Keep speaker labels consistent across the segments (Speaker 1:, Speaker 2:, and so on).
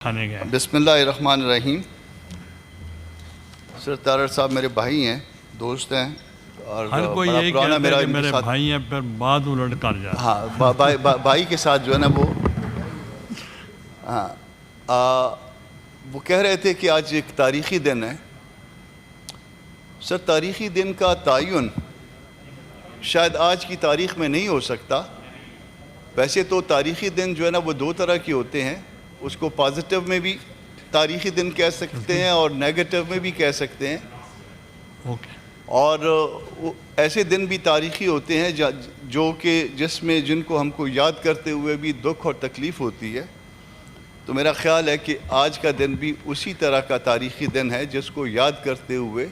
Speaker 1: کھانے گئے۔
Speaker 2: بسم اللہ الرحمن الرحیم۔ سر تارڑ صاحب میرے بھائی ہیں، دوست ہیں، اور
Speaker 1: ہر کوئی یہی کہتا ہے کہ میرے بھائی ہیں، پھر بعد الٹ کر جاتا ہے۔
Speaker 2: ہاں، بھائی کے ساتھ جو ہے نا وہ کہہ رہے تھے کہ آج ایک تاریخی دن ہے۔ سر تاریخی دن کا تعین شاید آج کی تاریخ میں نہیں ہو سکتا۔ ویسے تو تاریخی دن جو ہے نا وہ دو طرح کے ہوتے ہیں، اس کو پازیٹیو میں بھی تاریخی دن کہہ سکتے ہیں اور نیگیٹو میں بھی کہہ سکتے ہیں، اور ایسے دن بھی تاریخی ہوتے ہیں جو کہ جن کو ہم کو یاد کرتے ہوئے بھی دکھ اور تکلیف ہوتی ہے۔ تو میرا خیال ہے کہ آج کا دن بھی اسی طرح کا تاریخی دن ہے جس کو یاد کرتے ہوئے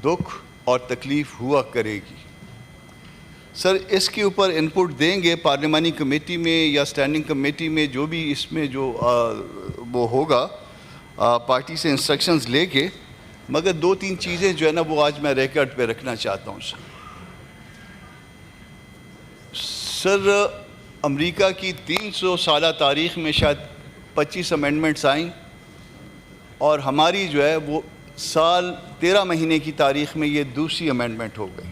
Speaker 2: دکھ اور تکلیف ہوا کرے گی۔ سر اس کے اوپر انپٹ دیں گے پارلیمانی کمیٹی میں یا اسٹینڈنگ کمیٹی میں، جو بھی اس میں جو وہ ہوگا، پارٹی سے انسٹرکشنز لے کے، مگر دو تین چیزیں جو ہے نا وہ آج میں ریکارڈ پہ رکھنا چاہتا ہوں۔ سر امریکہ کی 300 سالہ تاریخ میں شاید 25 امینڈمنٹس آئیں، اور ہماری جو ہے وہ سال 13 مہینے کی تاریخ میں یہ دوسری امینڈمنٹ ہو گئی،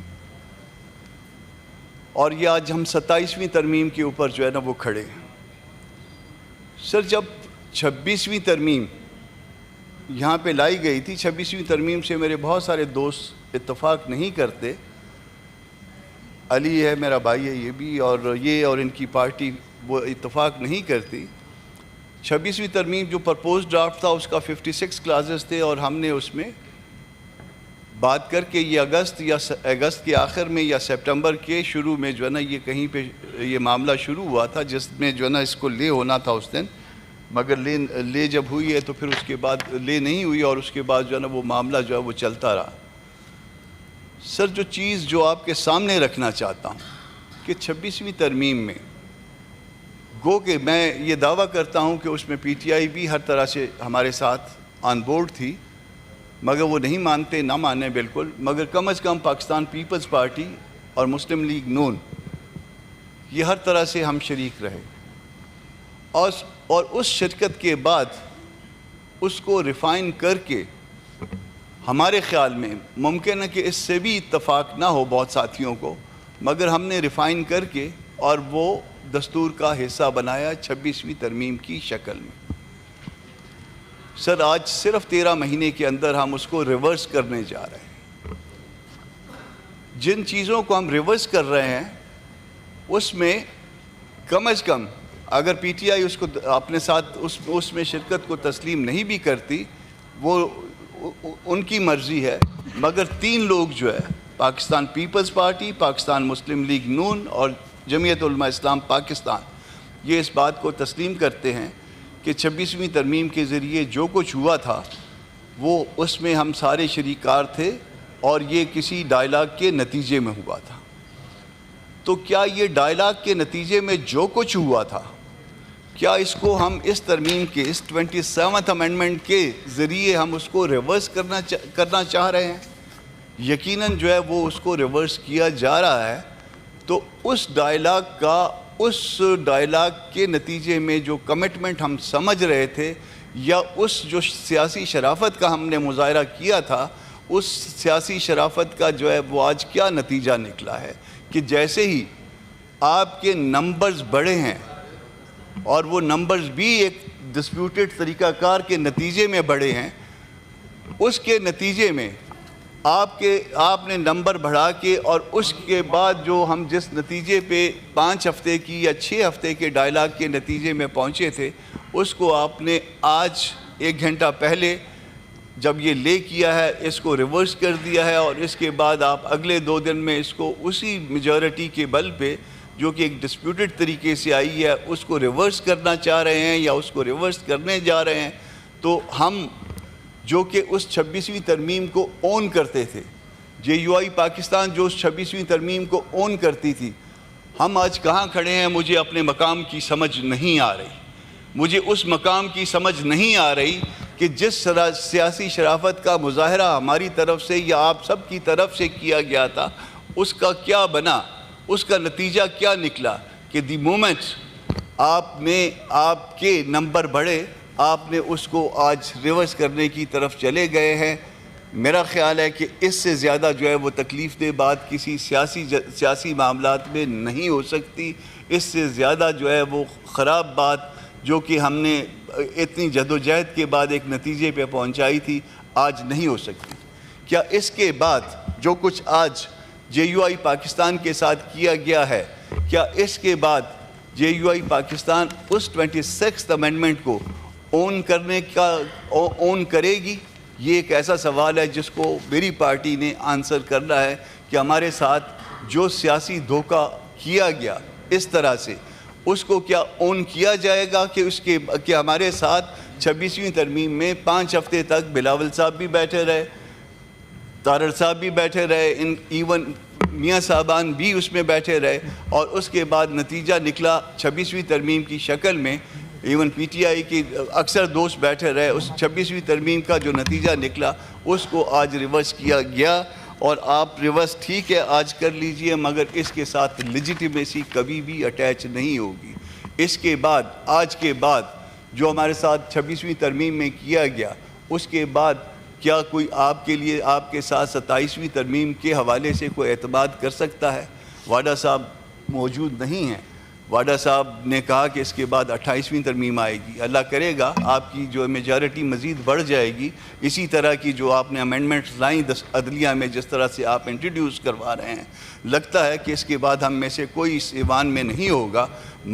Speaker 2: اور یہ آج ہم 27ویں ترمیم کے اوپر جو ہے نا وہ کھڑے ہیں۔ سر جب 26ویں ترمیم یہاں پہ لائی گئی تھی، 26ویں ترمیم سے میرے بہت سارے دوست اتفاق نہیں کرتے۔ علی ہے میرا بھائی ہے، یہ بھی، اور ان کی پارٹی وہ اتفاق نہیں کرتی۔ 26ویں ترمیم جو پرپوز ڈرافٹ تھا اس کا 56 کلازز تھے، اور ہم نے اس میں بات کر کے یہ اگست کے آخر میں یا سپٹمبر کے شروع میں جو ہے نا یہ کہیں پہ یہ معاملہ شروع ہوا تھا، جس میں جو ہے نا اس کو لے ہونا تھا اس دن، مگر لے جب ہوئی ہے تو پھر اس کے بعد لے نہیں ہوئی، اور اس کے بعد جو ہے نا وہ معاملہ جو ہے وہ چلتا رہا۔ سر جو چیز جو آپ کے سامنے رکھنا چاہتا ہوں کہ 26ویں ترمیم میں گو کہ میں یہ دعویٰ کرتا ہوں کہ اس میں پی ٹی آئی بھی ہر طرح سے ہمارے ساتھ آن بورڈ تھی، مگر وہ نہیں مانتے، نہ مانے بالکل، مگر کم از کم پاکستان پیپلز پارٹی اور مسلم لیگ نون یہ ہر طرح سے ہم شریک رہے، اور اس شرکت کے بعد اس کو ریفائن کر کے ہمارے خیال میں ممکن ہے کہ اس سے بھی اتفاق نہ ہو بہت ساتھیوں کو، مگر ہم نے ریفائن کر کے اور وہ دستور کا حصہ بنایا 26ویں ترمیم کی شکل میں۔ سر آج صرف 13 مہینے کے اندر ہم اس کو ریورس کرنے جا رہے ہیں۔ جن چیزوں کو ہم ریورس کر رہے ہیں اس میں کم از کم اگر پی ٹی آئی اس کو اپنے ساتھ اس میں شرکت کو تسلیم نہیں بھی کرتی، وہ ان کی مرضی ہے، مگر 3 لوگ جو ہے پاکستان پیپلز پارٹی، پاکستان مسلم لیگ نون اور جمعیت علماء اسلام پاکستان یہ اس بات کو تسلیم کرتے ہیں کہ 26ویں ترمیم کے ذریعے جو کچھ ہوا تھا وہ اس میں ہم سارے شریکار تھے، اور یہ کسی ڈائلاگ کے نتیجے میں ہوا تھا۔ تو کیا یہ ڈائلاگ کے نتیجے میں جو کچھ ہوا تھا، کیا اس کو ہم اس ترمیم کے اس 27th امینڈمنٹ کے ذریعے ہم اس کو ریورس کرنا چاہ رہے ہیں؟ یقیناً جو ہے وہ اس کو ریورس کیا جا رہا ہے۔ تو اس ڈائلاگ کے نتیجے میں جو کمٹمنٹ ہم سمجھ رہے تھے، یا اس جو سیاسی شرافت کا ہم نے مظاہرہ کیا تھا، اس سیاسی شرافت کا جو ہے وہ آج کیا نتیجہ نکلا ہے کہ جیسے ہی آپ کے نمبرز بڑھے ہیں، اور وہ نمبرز بھی ایک ڈسپیوٹڈ طریقہ کار کے نتیجے میں بڑھے ہیں، اس کے نتیجے میں آپ نے نمبر بڑھا کے، اور اس کے بعد جو ہم جس نتیجے پہ 5 ہفتے کی یا 6 ہفتے کے ڈائلاگ کے نتیجے میں پہنچے تھے، اس کو آپ نے آج 1 گھنٹہ پہلے جب یہ لے کیا ہے اس کو ریورس کر دیا ہے، اور اس کے بعد آپ اگلے 2 دن میں اس کو اسی میجورٹی کے بل پہ جو کہ ایک ڈسپیوٹڈ طریقے سے آئی ہے اس کو ریورس کرنا چاہ رہے ہیں یا اس کو ریورس کرنے جا رہے ہیں۔ تو ہم جو کہ اس 26ویں ترمیم کو اون کرتے تھے، جے یو آئی پاکستان جو اس 26ویں ترمیم کو اون کرتی تھی، ہم آج کہاں کھڑے ہیں؟ مجھے اپنے مقام کی سمجھ نہیں آ رہی، مجھے اس مقام کی سمجھ نہیں آ رہی کہ جس سیاسی شرافت کا مظاہرہ ہماری طرف سے یا آپ سب کی طرف سے کیا گیا تھا، اس کا کیا بنا، اس کا نتیجہ کیا نکلا کہ دی مومنٹ آپ کے نمبر بڑھے، آپ نے اس کو آج ریورس کرنے کی طرف چلے گئے ہیں. میرا خیال ہے کہ اس سے زیادہ جو ہے وہ تکلیف دہ بات کسی سیاسی معاملات میں نہیں ہو سکتی. اس سے زیادہ جو ہے وہ خراب بات جو کہ ہم نے اتنی جدوجہد کے بعد ایک نتیجے پہ پہنچائی تھی آج نہیں ہو سکتی. کیا اس کے بعد جو کچھ آج جے یو آئی پاکستان کے ساتھ کیا گیا ہے، کیا اس کے بعد جے یو آئی پاکستان اس 26th امینڈمنٹ کو اون کرے گی؟ یہ ایک ایسا سوال ہے جس کو میری پارٹی نے آنسر کرنا ہے کہ ہمارے ساتھ جو سیاسی دھوکہ کیا گیا اس طرح سے اس کو کیا اون کیا جائے گا کہ ہمارے ساتھ 26ویں ترمیم میں 5 ہفتے تک بلاول صاحب بھی بیٹھے رہے، طارر صاحب بھی بیٹھے رہے، ایون میاں صاحبان بھی اس میں بیٹھے رہے، اور اس کے بعد نتیجہ نکلا 26ویں ترمیم کی شکل میں. ایون پی ٹی آئی کی اکثر دوست بیٹھے رہے، اس 26ویں ترمیم کا جو نتیجہ نکلا اس کو آج ریورس کیا گیا. اور آپ ریورس ٹھیک ہے آج کر لیجئے، مگر اس کے ساتھ لیجیٹیمیسی کبھی بھی اٹیچ نہیں ہوگی. اس کے بعد آج کے بعد جو ہمارے ساتھ 26ویں ترمیم میں کیا گیا، اس کے بعد کیا کوئی آپ کے لیے آپ کے ساتھ 27ویں ترمیم کے حوالے سے کوئی اعتماد کر سکتا ہے؟ واڈا صاحب موجود نہیں ہیں. واڈا صاحب نے کہا کہ اس کے بعد 28ویں ترمیم آئے گی. اللہ کرے گا آپ کی جو میجارٹی مزید بڑھ جائے گی، اسی طرح کی جو آپ نے امینڈمنٹس لائیں عدلیہ میں جس طرح سے آپ انٹروڈیوس کروا رہے ہیں، لگتا ہے کہ اس کے بعد ہم میں سے کوئی اس ایوان میں نہیں ہوگا،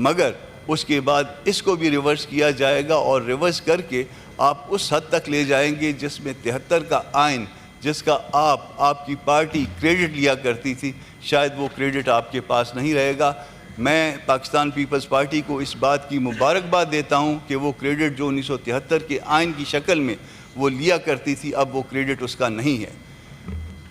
Speaker 2: مگر اس کے بعد اس کو بھی ریورس کیا جائے گا، اور ریورس کر کے آپ اس حد تک لے جائیں گے جس میں 73 کا آئین جس کا آپ کی پارٹی کریڈٹ لیا کرتی تھی، شاید وہ کریڈٹ آپ کے پاس نہیں رہے گا. میں پاکستان پیپلز پارٹی کو اس بات کی مبارکباد دیتا ہوں کہ وہ کریڈٹ جو 1973 کے آئین کی شکل میں وہ لیا کرتی تھی، اب وہ کریڈٹ اس کا نہیں ہے.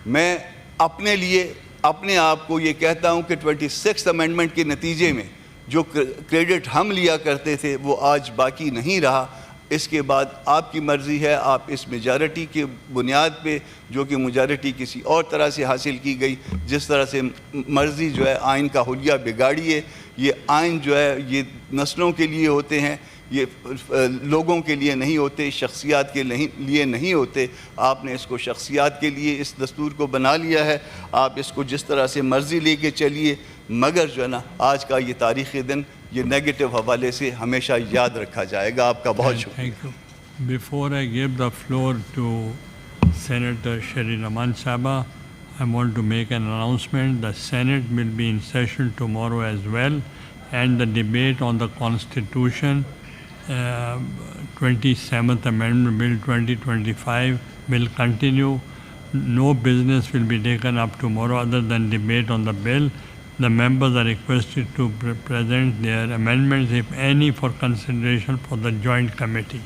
Speaker 2: میں اپنے لیے اپنے آپ کو یہ کہتا ہوں کہ 26th امینڈمنٹ کے نتیجے میں جو کریڈٹ ہم لیا کرتے تھے وہ آج باقی نہیں رہا. اس کے بعد آپ کی مرضی ہے، آپ اس میجارٹی کے بنیاد پہ جو کہ میجارٹی کسی اور طرح سے حاصل کی گئی، جس طرح سے مرضی جو ہے آئین کا حلیہ بگاڑیے. یہ آئین جو ہے یہ نسلوں کے لیے ہوتے ہیں، یہ لوگوں کے لیے نہیں ہوتے، شخصیات کے لیے نہیں ہوتے. آپ نے اس کو شخصیات کے لیے اس دستور کو بنا لیا ہے، آپ اس کو جس طرح سے مرضی لے کے چلیے، مگر جو ہے نا آج کا یہ تاریخی دن یہ نیگیٹو حوالے سے ہمیشہ یاد رکھا جائے گا. آپ کا بہت شکریہ.
Speaker 1: Thank you. Before I give the floor to Senator Sherry Rahman Sahaba, I want to make an announcement. The Senate will be in session tomorrow as well, and the debate on the Constitution, 27th Amendment Bill 2025 will continue. No business will be taken up tomorrow other than debate on the bill. The members are requested to present their amendments, if any, for consideration for the joint committee.